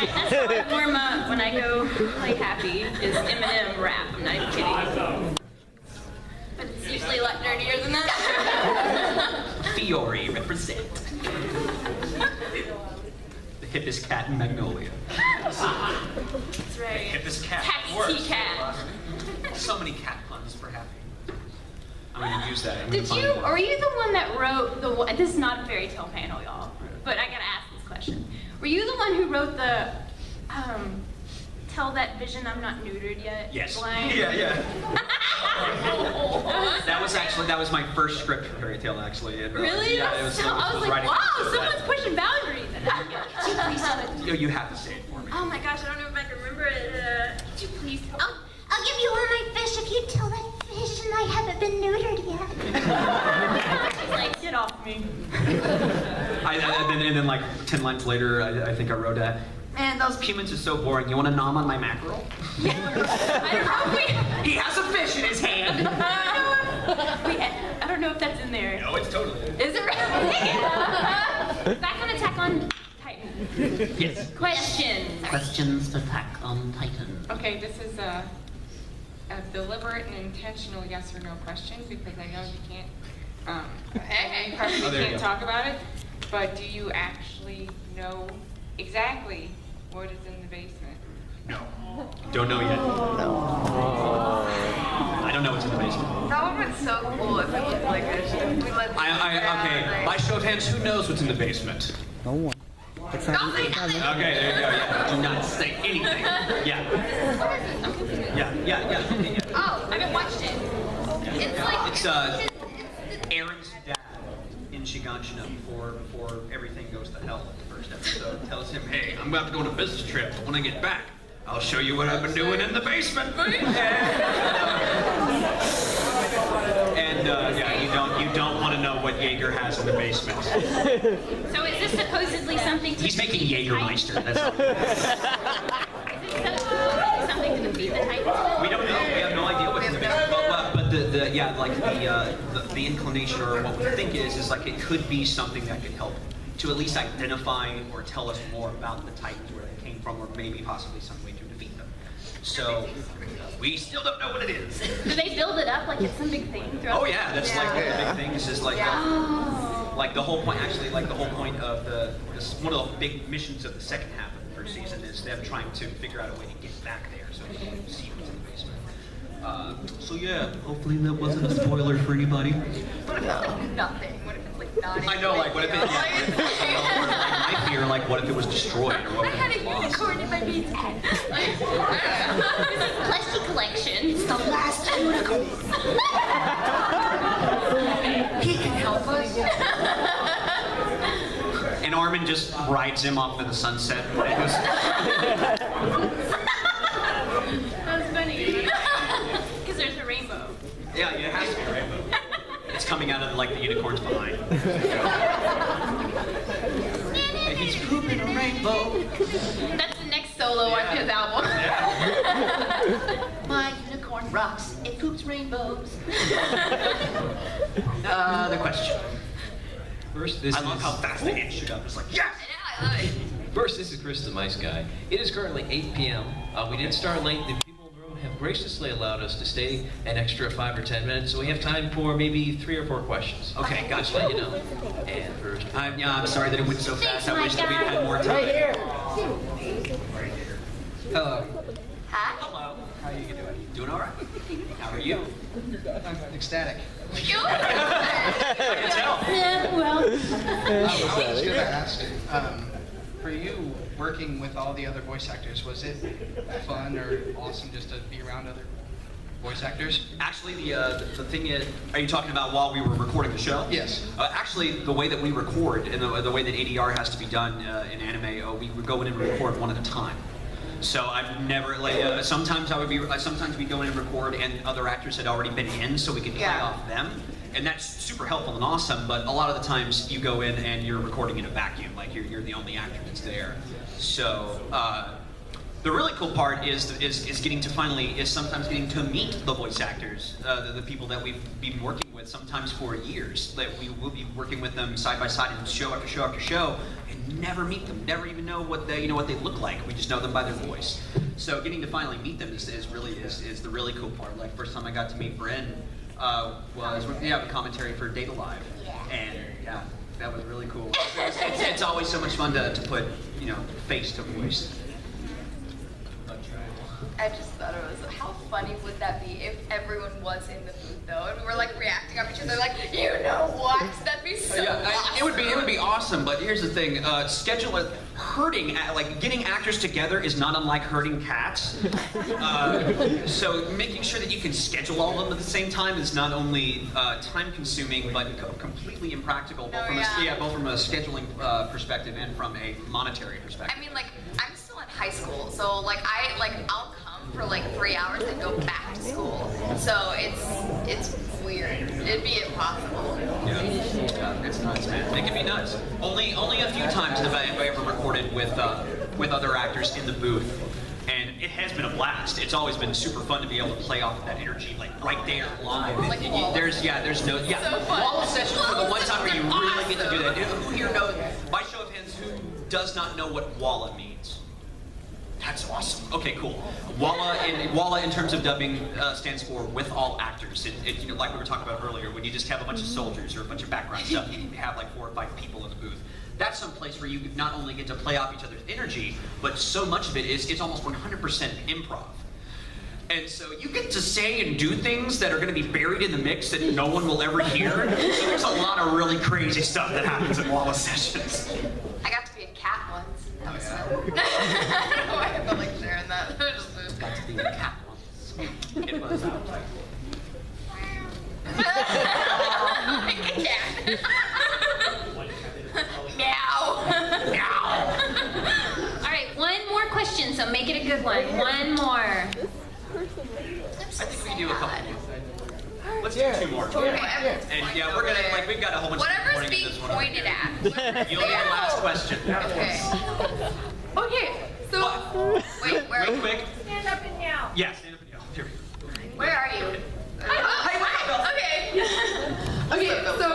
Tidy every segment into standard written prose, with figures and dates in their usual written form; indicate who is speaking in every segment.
Speaker 1: That's how I warm up when I go play happy, is Eminem rap. I'm not even kidding. But it's usually a lot dirtier than that.
Speaker 2: Fiore, represent. The hippest cat in Magnolia.
Speaker 1: That's right.
Speaker 2: The hippest cat.
Speaker 1: Taxi cat.
Speaker 2: So many cat puns for happy. I'm going to use that.
Speaker 1: Are you the one that wrote the one, this is not a fairy tale panel, y'all, but I gotta ask this question. Were you the one who wrote the, tell that vision I'm not neutered yet?
Speaker 2: Yes.
Speaker 1: Line?
Speaker 2: Yeah. that was my first script for fairy tale, actually. And,
Speaker 1: really?
Speaker 2: Yeah,
Speaker 1: I was like, wow, someone's pushing boundaries. Could you please tell it?
Speaker 2: You have to say it for me.
Speaker 1: Oh my gosh, I don't know if I can remember it. Could you please tell me?
Speaker 3: I'll give you all my fish if you tell that fish and I haven't been neutered yet.
Speaker 1: He's like, get off me.
Speaker 2: And then like 10 lines later, I think I wrote that. Man, those humans are so boring. You want to nom on my mackerel?
Speaker 1: I don't know.
Speaker 2: He has a fish in his hand.
Speaker 1: Wait, I don't know if that's in there.
Speaker 2: No, it's totally.
Speaker 1: Is it really? Back on Attack on Titan.
Speaker 2: Yes.
Speaker 4: Questions to Attack on Titan.
Speaker 5: Okay, this is a deliberate and intentional yes or no question because I know you can't, you probably can't talk about it, but do you actually know exactly what is in the basement?
Speaker 2: No. Don't know yet. No. I don't know what's in the basement.
Speaker 6: That would have been so cool if it was like
Speaker 2: okay, by show of hands, who knows what's in the basement?
Speaker 7: No one.
Speaker 2: Okay, there you go. Yeah. Do not say anything. Yeah.
Speaker 1: Oh, I haven't watched it.
Speaker 2: It's Aaron's dad in Shiganshina before everything goes to hell in the first episode. Tells him, hey, I'm about to go on a business trip. When I get back, I'll show you what I've been doing in the basement. You don't want to know what Jaeger has in the basement.
Speaker 1: So is this supposedly something to
Speaker 2: He's making Jägermeister. That's all.
Speaker 1: Is this supposedly something to defeat the Titans?
Speaker 2: We don't know. We have no idea what's in the basement. But the inclination or what we think is like it could be something that could help to at least identify or tell us more about the Titans, where they came from, or maybe possibly some way to defeat them. So we still don't know what it is.
Speaker 1: Do they build it up like it's some big thing?
Speaker 2: Oh yeah, that's like one of the big things is like like the whole point. Actually, like the whole point of one of the big missions of the second half of the first season is them trying to figure out a way to get back there so they can see what's in the basement. So yeah, hopefully that wasn't a spoiler for anybody.
Speaker 6: What if it's like nothing? What if it's like not?
Speaker 2: I know, like what if it? I fear like what if it was destroyed or what
Speaker 6: I
Speaker 2: if
Speaker 6: had
Speaker 2: it
Speaker 6: a
Speaker 2: was lost.
Speaker 6: unicorn in my basement.
Speaker 1: This is Plushy Collection.
Speaker 6: It's the last unicorn. He can help us.
Speaker 2: And Armin just rides him off into the sunset.
Speaker 1: That was funny. Because there's a rainbow.
Speaker 2: Yeah, it has to be a rainbow. It's coming out of like the unicorn's behind. And he's pooping a rainbow.
Speaker 1: That's the next solo on his album.
Speaker 4: My unicorn rocks. It poops rainbows.
Speaker 2: The question.
Speaker 8: First, this
Speaker 2: I love how fast the hands shoot up. It's like, yes!
Speaker 1: I love it.
Speaker 8: First, this is Christa, Mice Guy. It is currently 8 p.m. We did start late. The people in the room have graciously allowed us to stay an extra 5 or 10 minutes, so we have time for maybe 3 or 4 questions.
Speaker 2: Okay, gotcha.
Speaker 8: Just let you know. And first,
Speaker 2: I'm sorry that it went so fast. I wish that we'd had more time.
Speaker 7: Right here.
Speaker 2: Hello.
Speaker 6: Hi.
Speaker 2: Hello. How are you doing? Doing all right? How are you?
Speaker 9: I'm ecstatic.
Speaker 2: I can tell.
Speaker 1: Yeah, well.
Speaker 9: I was going to ask, for you working with all the other voice actors, was it fun or awesome just to be around other voice actors?
Speaker 2: Actually, the thing is, are you talking about while we were recording the show?
Speaker 9: Yes.
Speaker 2: Actually, the way that we record and the way that ADR has to be done in anime, we would go in and record one at a time. So I've never like sometimes sometimes we go in and record and other actors had already been in, so we could play off them, and that's super helpful and awesome. But a lot of the times you go in and you're recording in a vacuum, like you're the only actor that's there. So the really cool part is sometimes getting to meet the voice actors, the people that we've been working with sometimes for years. That we will be working with them side by side in show after show after show, and never meet them, never even know what they look like. We just know them by their voice. So getting to finally meet them is the really cool part. Like first time I got to meet Bryn was when we have a commentary for Data Live, and yeah, that was really cool. It's always so much fun to put face to voice.
Speaker 7: I just thought it was, how funny would that be if everyone was in the booth though, and we were like reacting off each other like, you know what? That'd be so awesome.
Speaker 2: It would be awesome. But here's the thing: getting actors together is not unlike herding cats. So making sure that you can schedule all of them at the same time is not only time-consuming but completely impractical, both from a scheduling perspective and from a monetary perspective.
Speaker 7: I mean, like, I'm still in high school, so I'll come for like 3 hours and go back to school. So it's weird. It'd be impossible.
Speaker 2: Yeah, it's nuts, man. It can be nuts. Only a few times have I ever recorded with other actors in the booth, and it has been a blast. It's always been super fun to be able to play off of that energy, like right there, live.
Speaker 7: Like
Speaker 2: There's no Walla sessions are the one time where you really get to do that. Who here knows? By show of hands, who does not know what Walla means? That's awesome. Okay, cool. Walla in terms of dubbing stands for with all actors. Like we were talking about earlier, when you just have a bunch of soldiers or a bunch of background stuff, you have like 4 or 5 people in the booth. That's some place where you not only get to play off each other's energy, but so much of it is almost 100% improv. And so you get to say and do things that are going to be buried in the mix that no one will ever hear. So there's a lot of really crazy stuff that happens in Walla sessions.
Speaker 7: I got to be a cat once. That was fun. I felt like sharing that.
Speaker 2: Got to be a cat once. It was like
Speaker 7: a cat. Meow.
Speaker 1: Meow. All right, one more question, so make it a good one. One more.
Speaker 2: I think we can do a couple more. Let's do 2 more.
Speaker 7: Okay.
Speaker 2: And yeah, we're gonna we've got a whole bunch
Speaker 7: Whatever's
Speaker 2: of
Speaker 7: being
Speaker 2: this one.
Speaker 7: pointed at.
Speaker 2: You'll get the last question.
Speaker 7: Okay. Okay. So wait, where?
Speaker 2: Real quick.
Speaker 3: Stand up and yell.
Speaker 2: Yeah, stand up and yell. Here we go.
Speaker 7: Where are you? Okay.
Speaker 10: Okay, so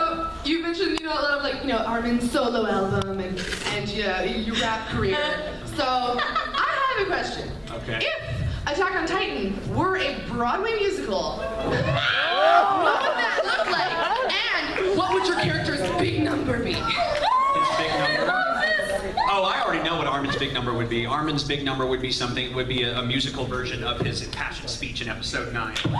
Speaker 10: you mentioned, a lot of Armin's solo album and your rap career. So I have a question.
Speaker 2: Okay.
Speaker 10: If Attack on Titan were a Broadway musical, what would that look like? And what would your character's big number be?
Speaker 2: His big number. Oh, I already know what Armin's big number would be. Armin's big number would be a musical version of his impassioned speech in episode 9. So, that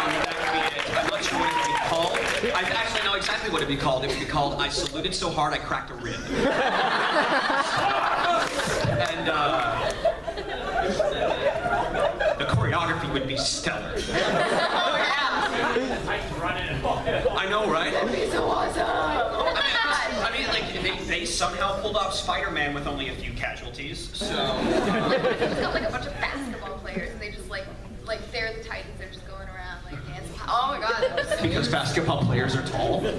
Speaker 2: would be it. I'm not sure what it would be called. I actually know exactly what it would be called. It would be called "I saluted so hard I cracked a rib." And the choreography would be stellar. I know, right?
Speaker 7: That'd be so awesome.
Speaker 2: I mean, like they somehow pulled off Spider-Man with only a few casualties. So
Speaker 7: It's got like a bunch of basketball players, and they just like they're the Titans. They're just going around like dancing. Oh my god. That was so
Speaker 2: because basketball players are tall. Yeah,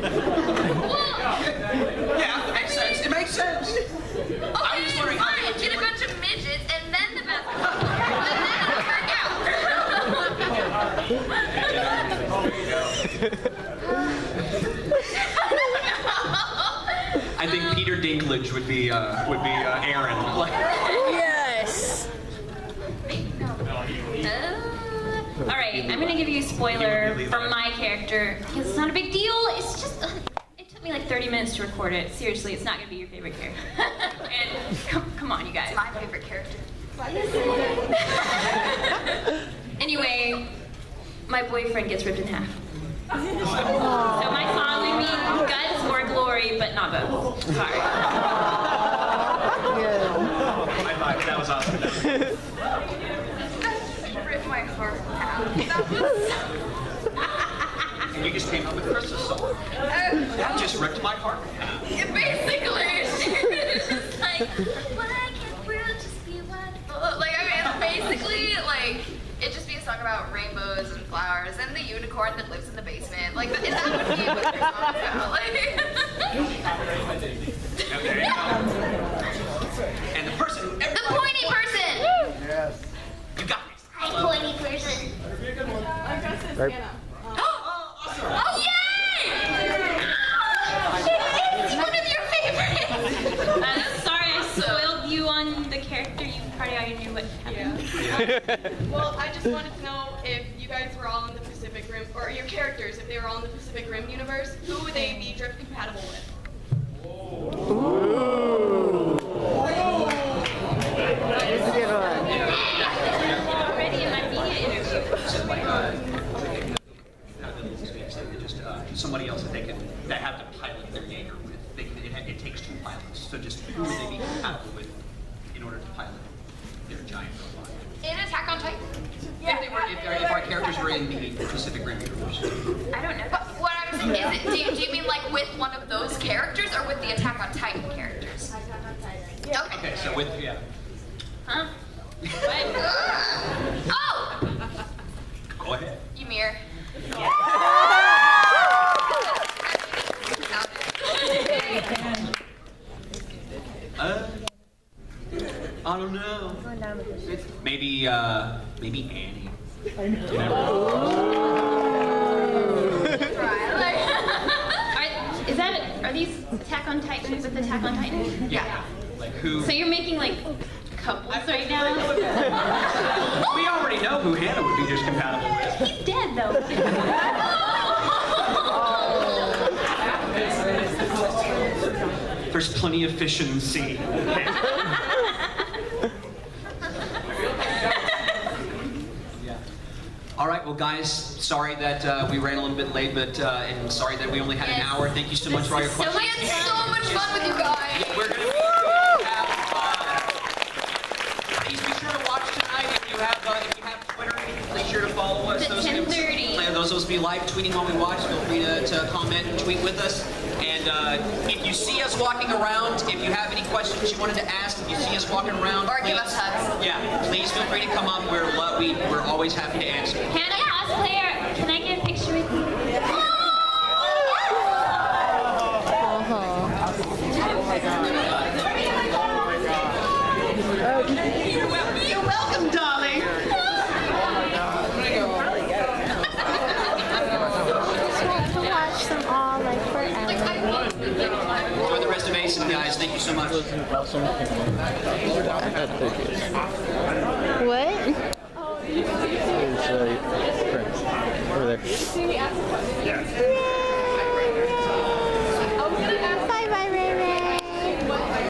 Speaker 2: it makes sense. It makes sense.
Speaker 7: Okay,
Speaker 2: I was just wondering how they would
Speaker 7: get
Speaker 2: do
Speaker 7: a
Speaker 2: it.
Speaker 7: bunch of midgets, and then the basketball players, and then it'll work out.
Speaker 2: I think Peter Dinklage would be Aaron.
Speaker 1: Yes. All right, I'm gonna give you a spoiler from my character because it's not a big deal. It's just it took me like 30 minutes to record it. Seriously, it's not gonna be your favorite character. And come on, you guys.
Speaker 7: It's my favorite character.
Speaker 1: Anyway, my boyfriend gets ripped in half. So my song would be guts or glory, but not both. Sorry.
Speaker 2: That was awesome.
Speaker 7: That ripped my heart out. That was.
Speaker 2: And you just came up with Christa's song. That just ripped my heart.
Speaker 7: It basically, it's like, why can't we just be wonderful? Like, I mean, it's basically like. It'd just be a song about rainbows and flowers and the unicorn that lives in the basement. Like, that would be what your song's about. Like,
Speaker 2: Okay. And the person.
Speaker 7: the pointy person!
Speaker 6: Yes.
Speaker 2: You got this.
Speaker 3: Hi, pointy person.
Speaker 7: Oh, yay! It's one of your favorite
Speaker 1: knew what
Speaker 11: Yeah.
Speaker 1: happened.
Speaker 11: Well, I just wanted to know if you guys were all in the Pacific Rim, or your characters, if they were all in the Pacific Rim universe, who would they be drift compatible with?
Speaker 6: That's a good one.
Speaker 1: Already in my media interview.
Speaker 2: Just somebody else that that have to pilot their Jaeger with. It takes 2 pilots. So just who would they be compatible with in order to pilot their giant robot?
Speaker 7: In Attack on Titan?
Speaker 2: If our characters were in the Pacific Rim universe.
Speaker 1: I don't know.
Speaker 7: But what I'm saying is, do you mean like with one of those characters or with the Attack on Titan characters?
Speaker 2: Okay, so with, yeah.
Speaker 1: Huh? What?
Speaker 7: Oh!
Speaker 2: Go ahead.
Speaker 7: Ymir.
Speaker 2: I don't know. Maybe Annie.
Speaker 1: Are these Attack on Titan with Attack on Titan?
Speaker 2: Yeah. Like who?
Speaker 1: So you're making like couples right now?
Speaker 2: We already know who Hannah would be just compatible with.
Speaker 1: He's dead though.
Speaker 2: There's plenty of fish in the sea. All right, well, guys, sorry that we ran a little bit late, but and sorry that we only had an hour. Thank you so much for all your questions.
Speaker 7: We had so much fun with you guys.
Speaker 2: We're gonna be please be sure to watch tonight. If you have Twitter, be sure to follow us.
Speaker 1: It's at 10:30.
Speaker 2: Those of us be live tweeting while we watch. Feel free to comment and tweet with us. And if you see us walking around, if you have any questions you wanted to ask, if you see us walking around,
Speaker 7: or give us hugs.
Speaker 2: Yeah, please feel free to come up. We're always happy to answer.
Speaker 1: Hannah, cosplayer, can I get a picture with you?
Speaker 10: You're welcome, darling.
Speaker 3: Watch them all like forever.
Speaker 2: Enjoy the rest of ACEN, guys. Thank you so much.